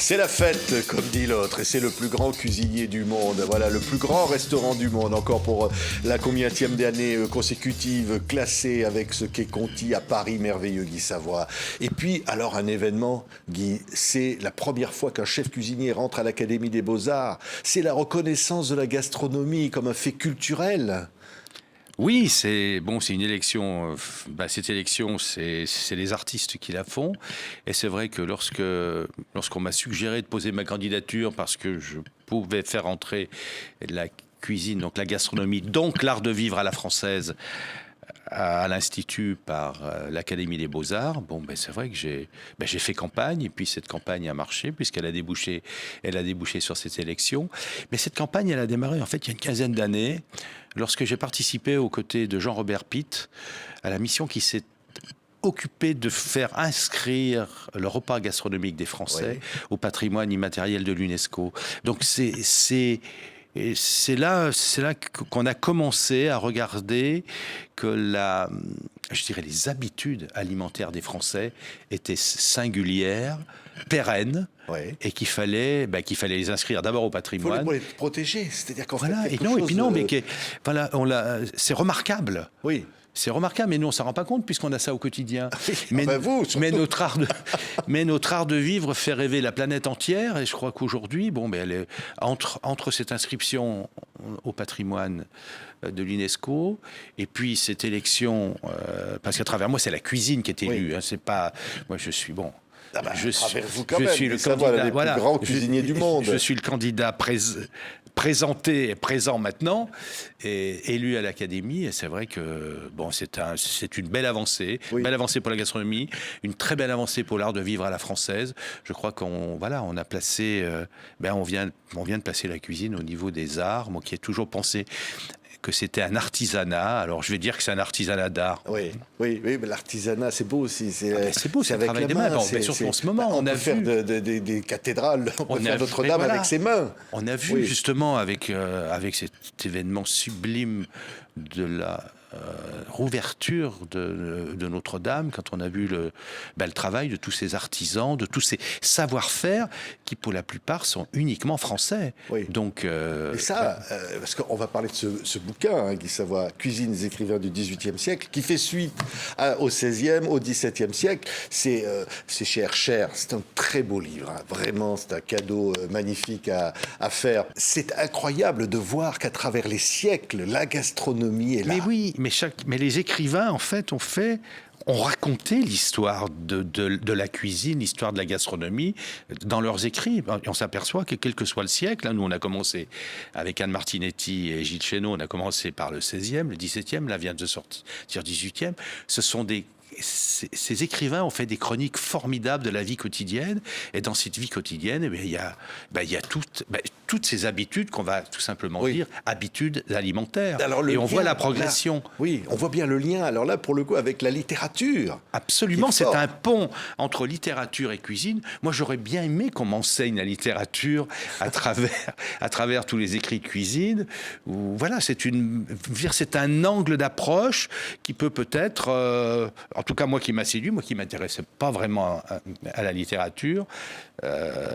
C'est la fête, comme dit l'autre, et c'est le plus grand cuisinier du monde. Voilà, le plus grand restaurant du monde, encore pour la combienième d'année consécutive, classé avec ce qu'est Conti à Paris, merveilleux Guy Savoy. Et puis, alors un événement, Guy, c'est la première fois qu'un chef cuisinier rentre à l'Académie des Beaux-Arts. C'est la reconnaissance de la gastronomie comme un fait culturel. Oui, c'est une élection. Cette élection, c'est les artistes qui la font. Et c'est vrai que lorsqu'on m'a suggéré de poser ma candidature parce que je pouvais faire entrer la cuisine, donc la gastronomie, donc l'art de vivre à la française, à l'Institut par l'Académie des Beaux-Arts, c'est vrai que j'ai fait campagne, et puis cette campagne a marché, puisqu'elle a débouché sur cette élection. Mais cette campagne, elle a démarré en fait il y a une quinzaine d'années, lorsque j'ai participé aux côtés de Jean-Robert Pitt à la mission qui s'est occupée de faire inscrire le repas gastronomique des Français au patrimoine immatériel de l'UNESCO. Donc et c'est là qu'on a commencé à regarder que les habitudes alimentaires des Français étaient singulières, pérennes, et qu'il fallait les inscrire d'abord au patrimoine. Il faut les protéger, c'est-à-dire qu'en fait, c'est remarquable. Oui. C'est remarquable, mais nous, on ne s'en rend pas compte puisqu'on a ça au quotidien. Mais notre art de vivre fait rêver la planète entière. Et je crois qu'aujourd'hui, elle est entre cette inscription au patrimoine de l'UNESCO et puis cette élection, parce qu'à travers moi, c'est la cuisine qui est élue. Hein, c'est pas, moi, je suis bon. Je suis le candidat, le plus grand cuisinier du monde. Je suis le candidat présenté et présent maintenant, et élu à l'Académie. Et c'est vrai que c'est une belle avancée, une belle avancée pour la gastronomie, une très belle avancée pour l'art de vivre à la française. Je crois on a placé, on vient de placer la cuisine au niveau des arts. Moi qui ai toujours pensé que c'était un artisanat. Alors, je vais dire que c'est un artisanat d'art. Oui, mais l'artisanat, c'est beau aussi. C'est beau, c'est avec les mains. Surtout en ce moment, on peut faire des cathédrales, on peut faire Notre-Dame avec ses mains. On a vu justement avec cet événement sublime de la rouverture de Notre-Dame, quand on a vu le travail de tous ces artisans, de tous ces savoir-faire qui, pour la plupart, sont uniquement français. Oui. Donc, et ça, parce qu'on va parler de ce bouquin, Guy Savoy, Cuisine des écrivains du XVIIIe siècle, qui fait suite au XVIe, au XVIIe siècle. C'est chez Hercher. C'est un très beau livre. Hein. Vraiment, c'est un cadeau magnifique à faire. C'est incroyable de voir qu'à travers les siècles, la gastronomie est là. Mais oui, mais les écrivains, en fait, ont raconté l'histoire de la cuisine, l'histoire de la gastronomie dans leurs écrits. Et on s'aperçoit que quel que soit le siècle, nous on a commencé avec Anne Martinetti et Gilles Chénaud, on a commencé par le XVIe, le XVIIe, là vient de sortir XVIIIe. Ces écrivains ont fait des chroniques formidables de la vie quotidienne, et dans cette vie quotidienne, il y a toutes ces habitudes qu'on va tout simplement dire habitudes alimentaires. Alors, et on voit la progression. Là, on voit bien le lien. Alors là, pour le coup, avec la littérature. Absolument, c'est un pont entre littérature et cuisine. Moi, j'aurais bien aimé qu'on m'enseigne la littérature à travers tous les écrits de cuisine. Voilà, c'est un angle d'approche qui peut-être en tout cas, moi qui m'a séduit, moi qui ne m'intéressais pas vraiment à la littérature,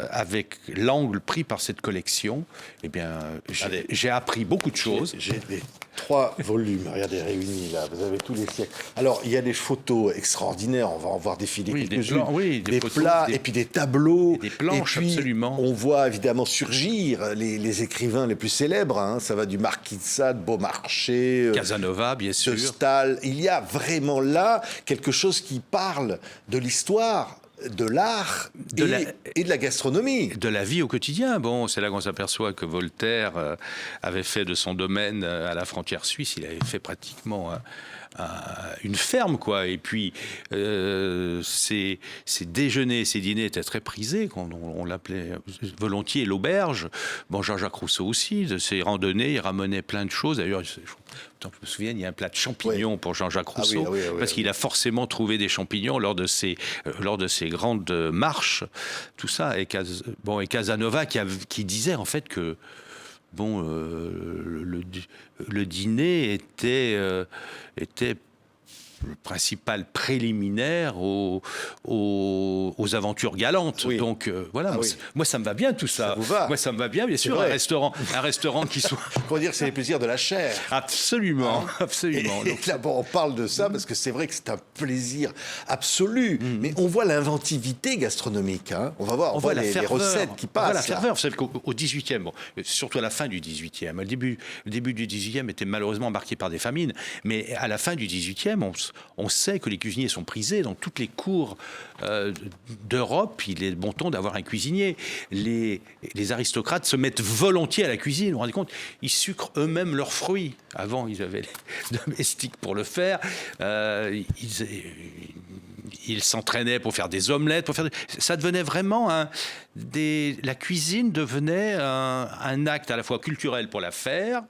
avec l'angle pris par cette collection, j'ai appris beaucoup de choses. J'ai les 3 volumes, regardez, réunis là, vous avez tous les siècles. Alors, il y a des photos extraordinaires, on va en voir défiler quelques-unes. Des plats, et puis des tableaux. Et des planches, et puis, absolument. On voit évidemment surgir les écrivains les plus célèbres. Hein. Ça va du Marquis de Sade, Beaumarchais, Casanova, bien sûr. De Staël. Il y a vraiment là quelque chose qui parle de l'histoire, de l'art et de la gastronomie. De la vie au quotidien. C'est là qu'on s'aperçoit que Voltaire avait fait de son domaine à la frontière suisse, il avait fait pratiquement une ferme, quoi. Et puis, ses déjeuners, ses dîners étaient très prisés, on l'appelait volontiers l'auberge. Jean-Jacques Rousseau aussi, de ses randonnées, il ramenait plein de choses. D'ailleurs, je me souviens, il y a un plat de champignons pour Jean-Jacques Rousseau, parce qu'il a forcément trouvé des champignons lors de ses grandes marches, tout ça. Et Casanova qui disait en fait que le dîner était principal préliminaire aux aventures galantes. Oui. Donc voilà, moi ça me va bien tout ça. Ça vous va? Moi ça me va bien sûr, un restaurant qui soit... Faut dire que c'est les plaisirs de la chair. Absolument, absolument. Et là, bon, on parle de ça parce que c'est vrai que c'est un plaisir absolu. Mais on voit l'inventivité gastronomique. Hein. On va voir, on voit les recettes qui passent. On voit la ferveur. Vous savez qu'au 18e, bon, surtout à la fin du 18e, le début du 18e était malheureusement marqué par des famines, mais à la fin du 18e, on sait que les cuisiniers sont prisés dans toutes les cours d'Europe. Il est bon ton d'avoir un cuisinier. Les aristocrates se mettent volontiers à la cuisine. Vous vous rendez compte, ils sucrent eux-mêmes leurs fruits. Avant, ils avaient les domestiques pour le faire. Ils s'entraînaient pour faire des omelettes. Ça devenait vraiment la cuisine devenait un acte à la fois culturel pour la faire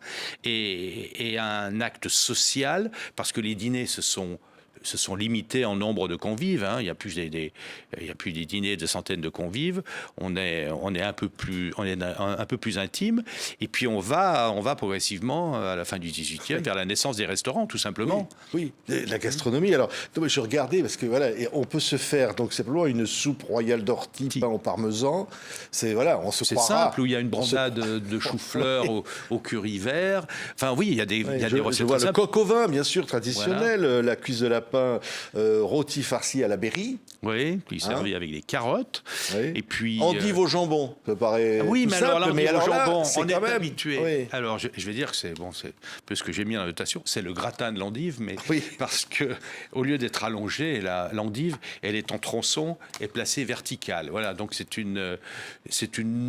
et un acte social, parce que les dîners se sont limités en nombre de convives. Hein. Il n'y a plus des dîners de centaines de convives. On est un peu plus intime. Et puis on va progressivement à la fin du 18e vers la naissance des restaurants, tout simplement. Oui, la gastronomie. Alors, je regardais parce que voilà, et on peut se faire donc simplement une soupe royale d'ortie pain au parmesan. C'est voilà, on se croira. C'est simple, où il y a une brandade de chou-fleur au curry vert. Enfin oui, il y a des recettes. Je vois le coq au vin, bien sûr, traditionnel, la cuisse de lapin rôti farci à la berry. Oui, qui est servi avec des carottes. Oui. Et puis endive au jambon, ça paraît oui, mais simple, alors l'endive au jambon, on est quand même habitué. Oui. Alors je vais dire que c'est un peu ce que j'ai mis dans la notation, c'est le gratin de l'endive, mais parce que au lieu d'être allongée, l'endive, elle est en tronçon et placée verticale. Voilà, donc c'est une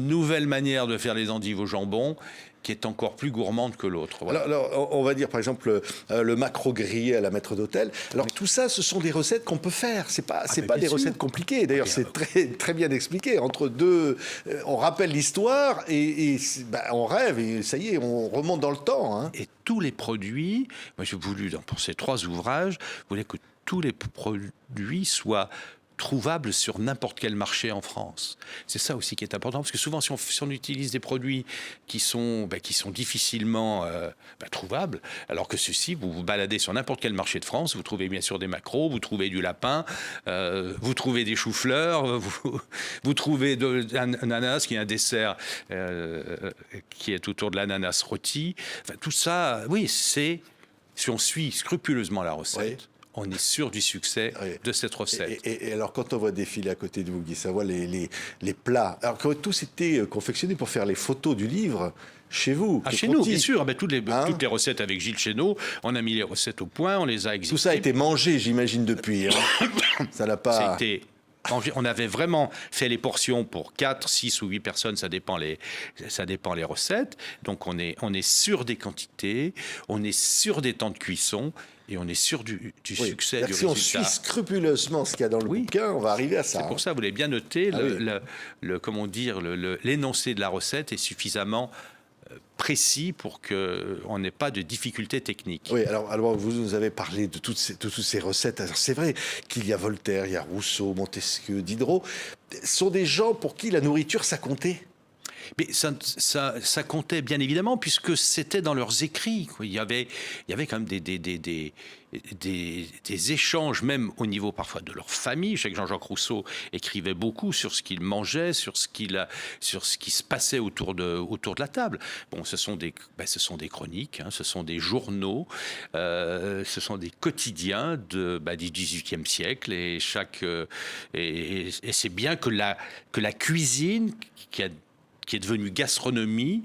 nouvelle manière de faire les endives au jambon, qui est encore plus gourmande que l'autre. Voilà. Alors, on va dire par exemple le maquereau grillé à la maître d'hôtel. Alors tout ça, ce sont des recettes qu'on peut faire. C'est pas des recettes compliquées. D'ailleurs, c'est très très bien expliqué. Entre deux, on rappelle l'histoire et on rêve et ça y est, on remonte dans le temps. Hein. Et tous les produits, moi j'ai voulu pour ces 3 ouvrages, je voulais que tous les produits soient trouvables sur n'importe quel marché en France. C'est ça aussi qui est important, parce que souvent si on utilise des produits qui sont difficilement trouvables, alors que ceci, vous vous baladez sur n'importe quel marché de France, vous trouvez bien sûr des maquereaux, vous trouvez du lapin, vous trouvez des choux-fleurs, vous trouvez un ananas qui est un dessert qui est autour de l'ananas rôti. Enfin, tout ça, oui, si on suit scrupuleusement la recette, on est sûr du succès de cette recette. Et alors, quand on voit défiler à côté de vous, Guy Savoie, les plats, alors que tous étaient confectionnés pour faire les photos du livre chez vous. Chez nous, bien sûr. Toutes les recettes avec Gilles Chénaud, on a mis les recettes au point, on les a exécutées. Tout ça a été mangé, j'imagine, depuis. Hein. Ça n'a pas... Ça a été... On avait vraiment fait les portions pour 4, 6 ou 8 personnes, ça dépend les recettes. Donc on est sûr des quantités, on est sûr des temps de cuisson et on est sûr du succès du résultat. Si on suit scrupuleusement ce qu'il y a dans le bouquin, on va arriver à ça. C'est pour ça, vous l'avez bien noté, l'énoncé de la recette est suffisamment précis pour qu'on n'ait pas de difficultés techniques. Oui, alors vous nous avez parlé de toutes ces recettes. Alors c'est vrai qu'il y a Voltaire, il y a Rousseau, Montesquieu, Diderot. Ce sont des gens pour qui la nourriture, ça comptait. Mais ça comptait bien évidemment, puisque c'était dans leurs écrits. Il y avait quand même des échanges, même au niveau parfois de leur famille. Je sais que Jean-Jacques Rousseau écrivait beaucoup sur ce qu'il mangeait, sur ce qui se passait autour de la table. Bon, ce sont des chroniques, hein, ce sont des journaux, ce sont des quotidiens du XVIIIe siècle. Et c'est bien que la cuisine qui est devenue gastronomie,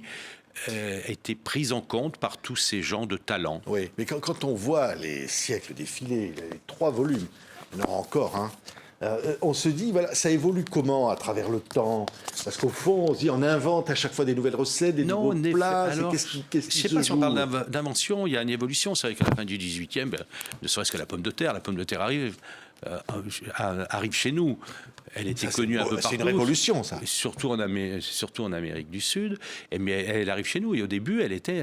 a été prise en compte par tous ces gens de talent. Oui, mais quand on voit les siècles défiler, les 3 volumes, il y en aura encore, hein, on se dit, voilà, ça évolue comment à travers le temps? Parce qu'au fond, on se dit, on invente à chaque fois des nouvelles recettes, des nouveaux plats. Alors, je ne sais pas si on parle d'invention, il y a une évolution. C'est vrai qu'à la fin du 18e, ne serait-ce que la pomme de terre arrive chez nous. Elle était connue un peu partout. C'est une révolution, ça. Surtout en Amérique du Sud. Mais elle arrive chez nous. Et au début, elle était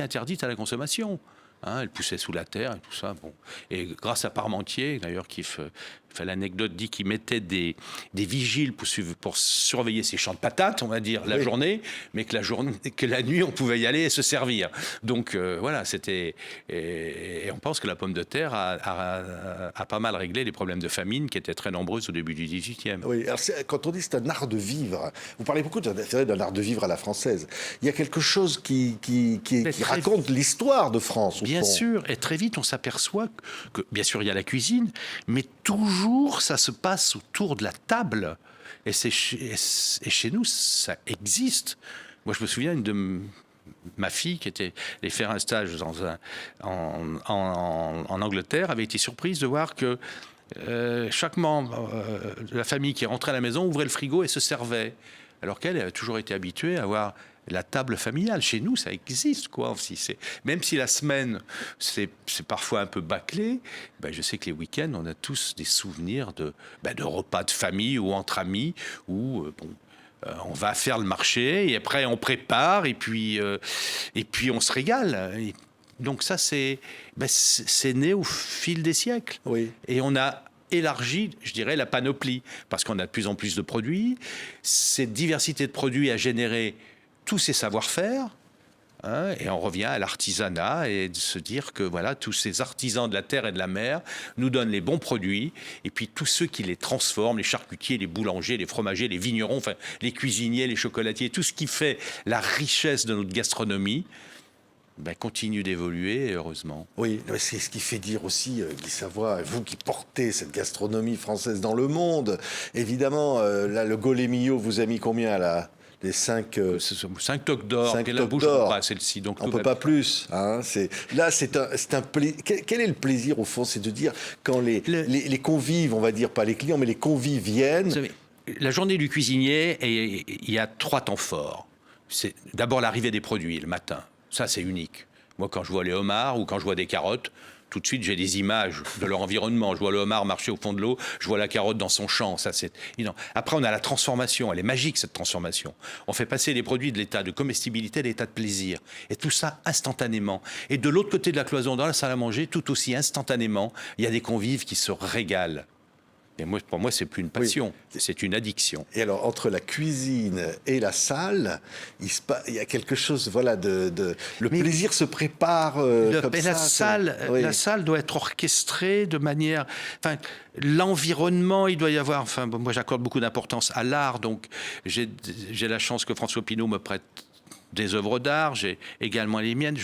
interdite à la consommation. Hein, elle poussait sous la terre et tout ça. Bon. Et grâce à Parmentier, d'ailleurs, qui enfin, l'anecdote dit qu'il mettait des vigiles pour surveiller ses champs de patates, on va dire, la journée, mais que la nuit, on pouvait y aller et se servir. Donc voilà, c'était... Et on pense que la pomme de terre a pas mal réglé les problèmes de famine qui étaient très nombreux au début du XVIIIe. Oui, alors quand on dit c'est un art de vivre, vous parlez beaucoup d'un art de vivre à la française. Il y a quelque chose qui raconte l'histoire de France, au bien fond. sûr, et très vite on s'aperçoit que, bien sûr, il y a la cuisine, mais toujours ça se passe autour de la table. Et chez nous, ça existe. Moi, je me souviens de ma fille qui était allée faire un stage en Angleterre, avait été surprise de voir que chaque membre de la famille qui rentrait à la maison ouvrait le frigo et se servait. Alors qu'elle a toujours été habituée à avoir la table familiale. Chez nous, ça existe, quoi. Aussi. Même si la semaine, c'est parfois un peu bâclé, je sais que les week-ends, on a tous des souvenirs de repas de famille ou entre amis où, on va faire le marché et après on prépare et puis on se régale. Donc ça, c'est né au fil des siècles. Oui. Et on a élargi, je dirais, la panoplie, parce qu'on a de plus en plus de produits. Cette diversité de produits a généré tous ces savoir-faire, hein, et on revient à l'artisanat et de se dire que voilà, tous ces artisans de la terre et de la mer nous donnent les bons produits, et puis tous ceux qui les transforment, les charcutiers, les boulangers, les fromagers, les vignerons, enfin, les cuisiniers, les chocolatiers, tout ce qui fait la richesse de notre gastronomie, continue d'évoluer, heureusement. Oui, c'est ce qui fait dire aussi, Guy Savoy, vous qui portez cette gastronomie française dans le monde, évidemment, là, le Golemio vous a mis combien, là? Les 5 toques d'or, et la bouche pas celle-ci. Donc on ne peut pas plus. Hein, là, c'est un plaisir. Quel est le plaisir, au fond? C'est de dire, quand les convives, on va dire, pas les clients, mais les convives viennent... Vous savez, la journée du cuisinier, il y a 3 temps forts. C'est d'abord l'arrivée des produits, le matin. Ça, c'est unique. Moi, quand je vois les homards ou quand je vois des carottes, tout de suite, j'ai des images de leur environnement. Je vois le homard marcher au fond de l'eau, je vois la carotte dans son champ. Ça, c'est évident. Après, on a la transformation. Elle est magique, cette transformation. On fait passer les produits de l'état de comestibilité à l'état de plaisir. Et tout ça instantanément. Et de l'autre côté de la cloison, dans la salle à manger, tout aussi instantanément, il y a des convives qui se régalent. Et moi, pour moi, c'est plus une passion, c'est une addiction. Et alors, entre la cuisine et la salle, il y a quelque chose, voilà, le plaisir se prépare comme ça. La salle doit être orchestrée de manière... Enfin, l'environnement, il doit y avoir... Enfin, moi, j'accorde beaucoup d'importance à l'art, donc j'ai la chance que François Pinault me prête des œuvres d'art, j'ai également les miennes.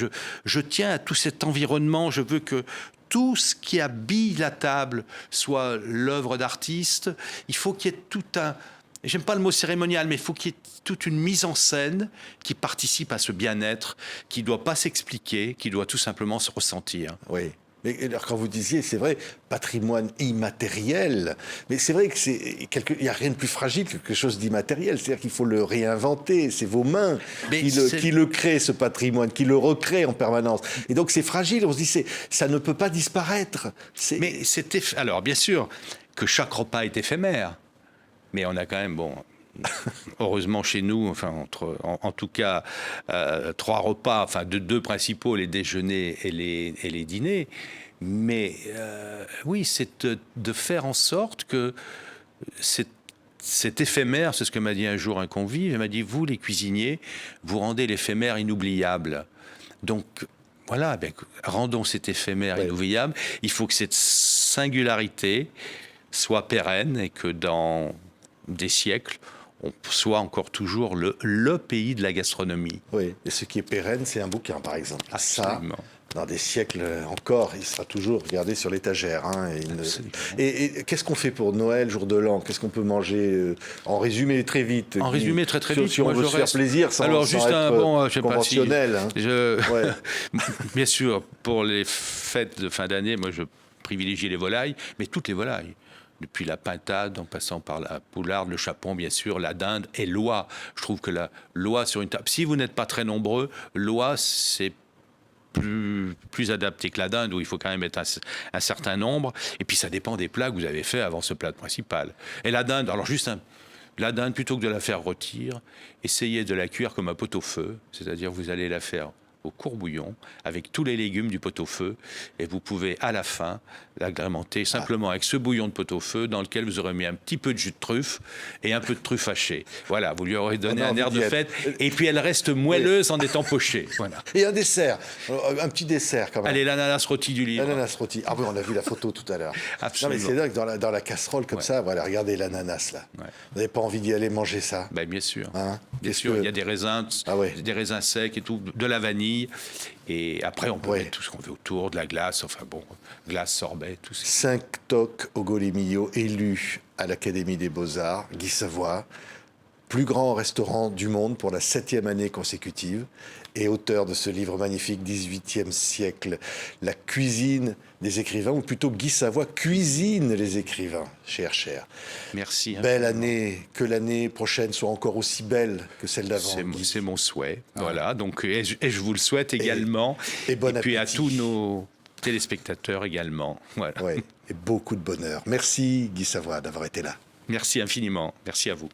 Je tiens à tout cet environnement, je veux que tout ce qui habille la table soit l'œuvre d'artiste. Il faut qu'il y ait tout un... J'aime pas le mot cérémonial, mais il faut qu'il y ait toute une mise en scène qui participe à ce bien-être, qui ne doit pas s'expliquer, qui doit tout simplement se ressentir. Oui. Mais alors, quand vous disiez, c'est vrai, patrimoine immatériel, mais c'est vrai qu'il n'y a rien de plus fragile que quelque chose d'immatériel. C'est-à-dire qu'il faut le réinventer. C'est vos mains qui le créent, ce patrimoine, qui le recréent en permanence. Et donc, c'est fragile. On se dit, ça ne peut pas disparaître. Mais alors, bien sûr que chaque repas est éphémère, mais on a quand même, heureusement chez nous, enfin en tout cas 3 repas, enfin deux principaux, les déjeuners et les dîners. Mais oui, c'est de faire en sorte que c'est éphémère. C'est ce que m'a dit un jour un convive. Il m'a dit, vous les cuisiniers, vous rendez l'éphémère inoubliable. Donc voilà, rendons cet éphémère inoubliable. Il faut que cette singularité soit pérenne et que dans des siècles, on soit encore toujours le pays de la gastronomie. Oui, et ce qui est pérenne, c'est un bouquin, par exemple. Absolument. Ça, dans des siècles encore, il sera toujours regardé sur l'étagère. Hein, et qu'est-ce qu'on fait pour Noël, jour de l'an? Qu'est-ce qu'on peut manger en résumé, très vite? En résumé, très vite. Si on veut se faire plaisir, sans être conventionnel. Bien sûr, pour les fêtes de fin d'année, moi, je privilégie les volailles, mais toutes les volailles. Depuis la pintade, en passant par la poularde, le chapon, bien sûr, la dinde et l'oie. Je trouve que la l'oie sur une table... Si vous n'êtes pas très nombreux, l'oie, c'est plus adapté que la dinde, où il faut quand même être un certain nombre. Et puis, ça dépend des plats que vous avez fait avant ce plat principal. Et la dinde, alors la dinde, plutôt que de la faire rôtir, essayez de la cuire comme un pot-au-feu. C'est-à-dire, vous allez la faire au courbouillon avec tous les légumes du pot-au-feu et vous pouvez à la fin l'agrémenter simplement avec ce bouillon de pot-au-feu dans lequel vous aurez mis un petit peu de jus de truffe et un peu de truffe hachée. Voilà, vous lui aurez donné un air de fête et puis elle reste moelleuse en étant pochée. Voilà. Et un dessert, un petit dessert quand même. Allez, l'ananas rôti du livre. L'ananas rôti. Ah oui, on a vu la photo tout à l'heure. Absolument. Non mais c'est dingue, dans la casserole comme ça, voilà, regardez l'ananas là. Ouais. Vous n'avez pas envie d'y aller manger ça? Ben, bien sûr. Hein? Bien sûr, il y a des raisins, des raisins secs et tout, de la vanille. Et après, on peut mettre tout ce qu'on veut autour, de la glace, enfin bon, glace, sorbet, tout ça. 5 toques au Golemillo, élu à l'Académie des Beaux-Arts, Guy Savoie, plus grand restaurant du monde pour la 7e année consécutive et auteur de ce livre magnifique, 18e siècle, La cuisine des écrivains, ou plutôt Guy Savoie cuisine les écrivains, cher. Merci. Belle année, que l'année prochaine soit encore aussi belle que celle d'avant. C'est mon souhait, voilà, donc, et je vous le souhaite également. Et bon appétit. Puis à tous nos téléspectateurs également. Voilà. Ouais, et beaucoup de bonheur. Merci Guy Savoie d'avoir été là. Merci infiniment, merci à vous.